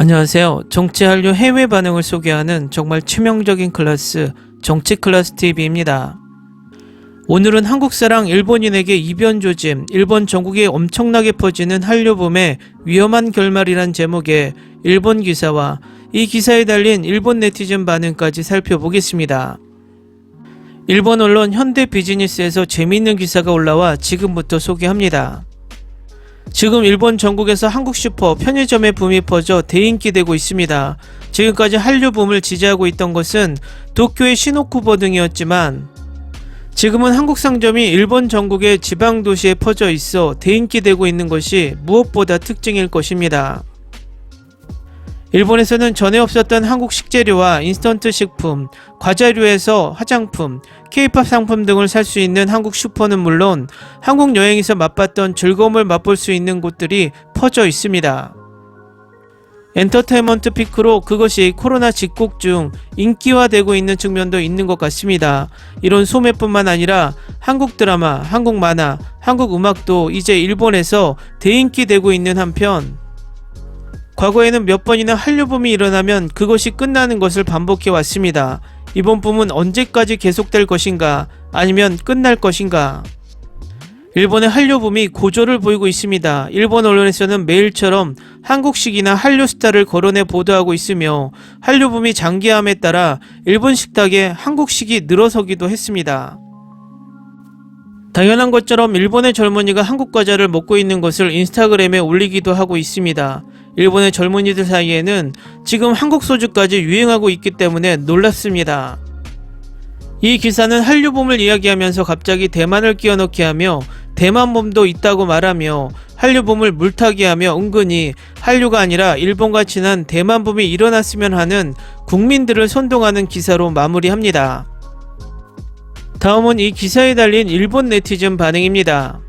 안녕하세요. 정치 한류 해외 반응을 소개하는 정말 치명적인 클래스 정치 클래스 TV입니다. 오늘은 한국사랑 일본인에게 이변 조짐, 일본 전국에 엄청나게 퍼지는 한류붐의 위험한 결말이란 제목의 일본 기사와 이 기사에 달린 일본 네티즌 반응까지 살펴보겠습니다. 일본 언론 현대 비즈니스에서 재미있는 기사가 올라와 지금부터 소개합니다. 지금 일본 전국에서 한국 슈퍼, 편의점의 붐이 퍼져 대인기되고 있습니다. 지금까지 한류 붐을 지지하고 있던 것은 도쿄의 시노쿠보 등이었지만 지금은 한국 상점이 일본 전국의 지방 도시에 퍼져 있어 대인기되고 있는 것이 무엇보다 특징일 것입니다. 일본에서는 전에 없었던 한국 식재료와 인스턴트 식품, 과자류에서 화장품, K-팝 상품 등을 살 수 있는 한국 슈퍼는 물론 한국 여행에서 맛봤던 즐거움을 맛볼 수 있는 곳들이 퍼져 있습니다. 엔터테인먼트 피크로 그것이 코로나 직국 중 인기화되고 있는 측면도 있는 것 같습니다. 이런 소매뿐만 아니라 한국 드라마, 한국 만화, 한국 음악도 이제 일본에서 대인기되고 있는 한편 과거에는 몇 번이나 한류 붐이 일어나면 그것이 끝나는 것을 반복해 왔습니다. 이번 붐은 언제까지 계속될 것인가 아니면 끝날 것인가? 일본의 한류 붐이 고조를 보이고 있습니다. 일본 언론에서는 매일처럼 한국식이나 한류 스타를 거론해 보도하고 있으며 한류 붐이 장기화함에 따라 일본 식탁에 한국식이 늘어서기도 했습니다. 당연한 것처럼 일본의 젊은이가 한국 과자를 먹고 있는 것을 인스타그램에 올리기도 하고 있습니다. 일본의 젊은이들 사이에는 지금 한국 소주까지 유행하고 있기 때문에 놀랍습니다. 이 기사는 한류붐을 이야기하면서 갑자기 대만을 끼워넣기 하며 대만붐도 있다고 말하며 한류붐을 물타기하며 은근히 한류가 아니라 일본과 친한 대만붐이 일어났으면 하는 국민들을 선동하는 기사로 마무리합니다. 다음은 이 기사에 달린 일본 네티즌 반응입니다.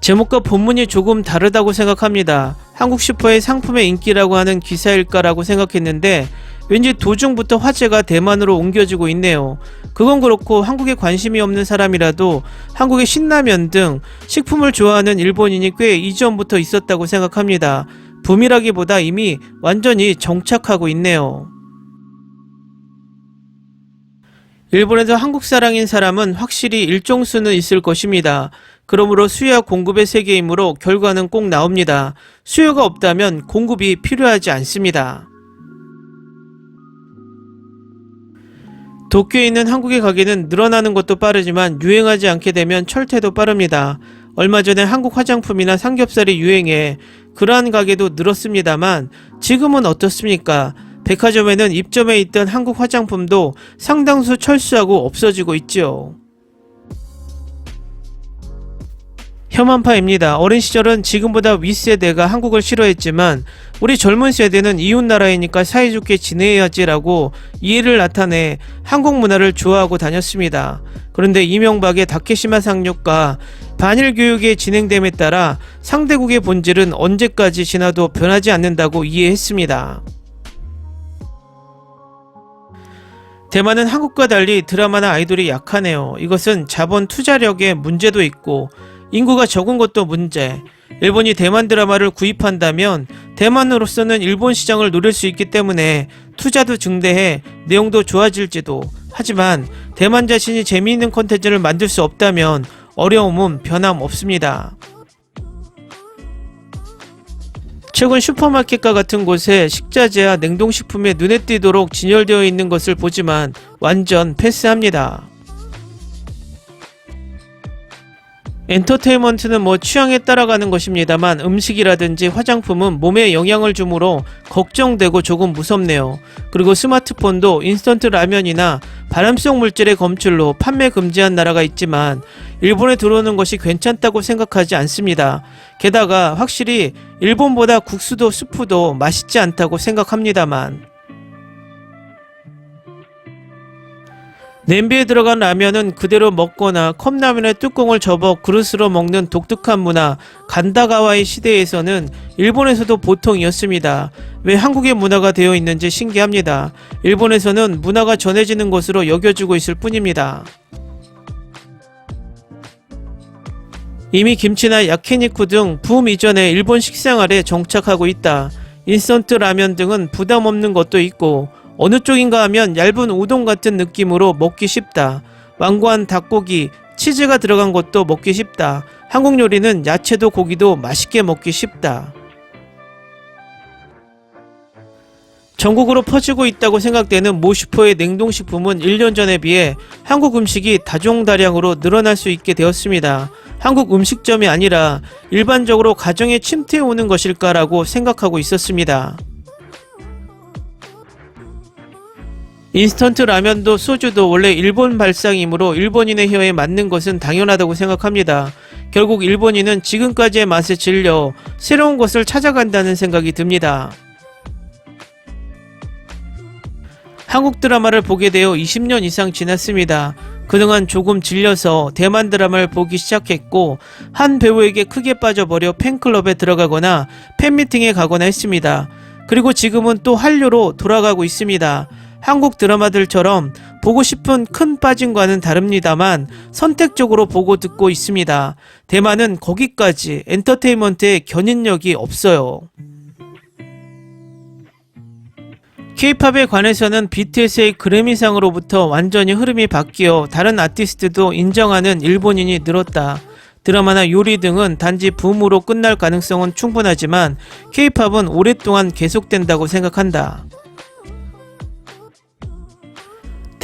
제목과 본문이 조금 다르다고 생각합니다. 한국 슈퍼의 상품의 인기라고 하는 기사일까라고 생각했는데 왠지 도중부터 화제가 대만으로 옮겨지고 있네요. 그건 그렇고 한국에 관심이 없는 사람이라도 한국의 신라면 등 식품을 좋아하는 일본인이 꽤 이전부터 있었다고 생각합니다. 붐이라기보다 이미 완전히 정착하고 있네요. 일본에서 한국 사랑인 사람은 확실히 일정 수는 있을 것입니다. 그러므로 수요와 공급의 세계이므로 결과는 꼭 나옵니다. 수요가 없다면 공급이 필요하지 않습니다. 도쿄에 있는 한국의 가게는 늘어나는 것도 빠르지만 유행하지 않게 되면 철퇴도 빠릅니다. 얼마 전에 한국 화장품이나 삼겹살이 유행해 그러한 가게도 늘었습니다만 지금은 어떻습니까? 백화점에는 입점해 있던 한국 화장품도 상당수 철수하고 없어지고 있죠. 혐한파입니다. 어린 시절은 지금보다 윗세대가 한국을 싫어했지만 우리 젊은 세대는 이웃나라이니까 사이좋게 지내야지라고 이해를 나타내 한국 문화를 좋아하고 다녔습니다. 그런데 이명박의 다케시마 상륙과 반일 교육의 진행됨에 따라 상대국의 본질은 언제까지 지나도 변하지 않는다고 이해했습니다. 대만은 한국과 달리 드라마나 아이돌이 약하네요. 이것은 자본 투자력의 문제도 있고 인구가 적은 것도 문제. 일본이 대만 드라마를 구입한다면 대만으로서는 일본 시장을 노릴 수 있기 때문에 투자도 증대해 내용도 좋아질지도. 하지만 대만 자신이 재미있는 콘텐츠를 만들 수 없다면 어려움은 변함없습니다. 최근 슈퍼마켓과 같은 곳에 식자재와 냉동식품에 눈에 띄도록 진열되어 있는 것을 보지만 완전 패스합니다. 엔터테인먼트는 취향에 따라가는 것입니다만 음식이라든지 화장품은 몸에 영향을 주므로 걱정되고 조금 무섭네요. 그리고 스마트폰도 인스턴트 라면이나 발암성 물질의 검출로 판매 금지한 나라가 있지만 일본에 들어오는 것이 괜찮다고 생각하지 않습니다. 게다가 확실히 일본보다 국수도 스프도 맛있지 않다고 생각합니다만 냄비에 들어간 라면은 그대로 먹거나 컵라면의 뚜껑을 접어 그릇으로 먹는 독특한 문화 간다가와의 시대에서는 일본에서도 보통이었습니다. 왜 한국의 문화가 되어 있는지 신기합니다. 일본에서는 문화가 전해지는 것으로 여겨지고 있을 뿐입니다. 이미 김치나 야키니쿠 등 붐 이전에 일본 식생활에 정착하고 있다. 인스턴트 라면 등은 부담 없는 것도 있고 어느 쪽인가 하면 얇은 우동 같은 느낌으로 먹기 쉽다. 완고한 닭고기, 치즈가 들어간 것도 먹기 쉽다. 한국 요리는 야채도 고기도 맛있게 먹기 쉽다. 전국으로 퍼지고 있다고 생각되는 모슈포의 냉동식품은 1년 전에 비해 한국 음식이 다종다량으로 늘어날 수 있게 되었습니다. 한국 음식점이 아니라 일반적으로 가정에 침투해 오는 것일까라고 생각하고 있었습니다. 인스턴트 라면도 소주도 원래 일본 발상이므로 일본인의 혀에 맞는 것은 당연하다고 생각합니다. 결국 일본인은 지금까지의 맛에 질려 새로운 것을 찾아간다는 생각이 듭니다. 한국 드라마를 보게 되어 20년 이상 지났습니다. 그동안 조금 질려서 대만 드라마를 보기 시작했고 한 배우에게 크게 빠져버려 팬클럽에 들어가거나 팬미팅에 가거나 했습니다. 그리고 지금은 또 한류로 돌아가고 있습니다. 한국 드라마들처럼 보고 싶은 큰 빠짐과는 다릅니다만 선택적으로 보고 듣고 있습니다. 대만은 거기까지 엔터테인먼트의 견인력이 없어요. K-팝에 관해서는 BTS의 그래미상으로부터 완전히 흐름이 바뀌어 다른 아티스트도 인정하는 일본인이 늘었다. 드라마나 요리 등은 단지 붐으로 끝날 가능성은 충분하지만 K-팝은 오랫동안 계속된다고 생각한다.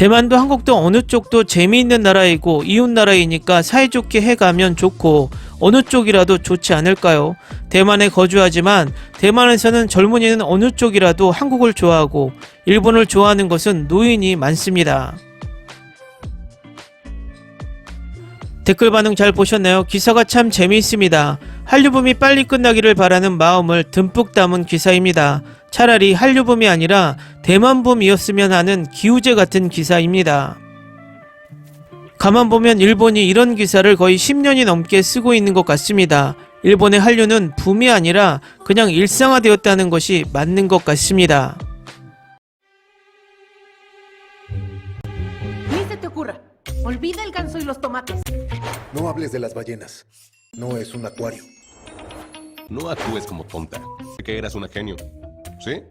대만도 한국도 어느 쪽도 재미있는 나라이고 이웃 나라이니까 사이좋게 해가면 좋고 어느 쪽이라도 좋지 않을까요? 대만에 거주하지만 대만에서는 젊은이는 어느 쪽이라도 한국을 좋아하고 일본을 좋아하는 것은 노인이 많습니다. 댓글 반응 잘 보셨나요? 기사가 참 재미있습니다. 한류붐이 빨리 끝나기를 바라는 마음을 듬뿍 담은 기사입니다. 차라리 한류붐이 아니라 대만붐이었으면 하는 기우제 같은 기사입니다. 가만 보면 일본이 이런 기사를 거의 10년이 넘게 쓰고 있는 것 같습니다. 일본의 한류는 붐이 아니라 그냥 일상화되었다는 것이 맞는 것 같습니다. Ni se te ocurra. Olvida el ganso y los tomates. No hables de las ballenas. No es un acuario. No actúes como tonta. Que eras una genio. ¿Sí?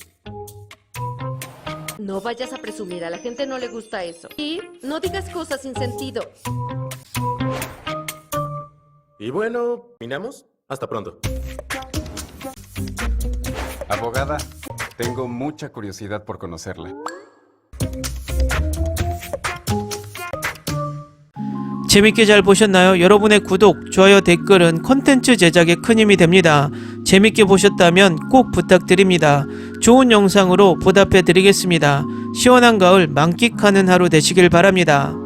No vayas a presumir, a la gente no le gusta eso. Y no digas cosas sin sentido. Y bueno, ¿minamos? Hasta pronto. Abogada, tengo mucha curiosidad por conocerla. 재밌게 잘 보셨나요? 여러분의 구독, 좋아요, 댓글은 콘텐츠 제작에 큰 힘이 됩니다. 재밌게 보셨다면 꼭 부탁드립니다. 좋은 영상으로 보답해 드리겠습니다. 시원한 가을 만끽하는 하루 되시길 바랍니다.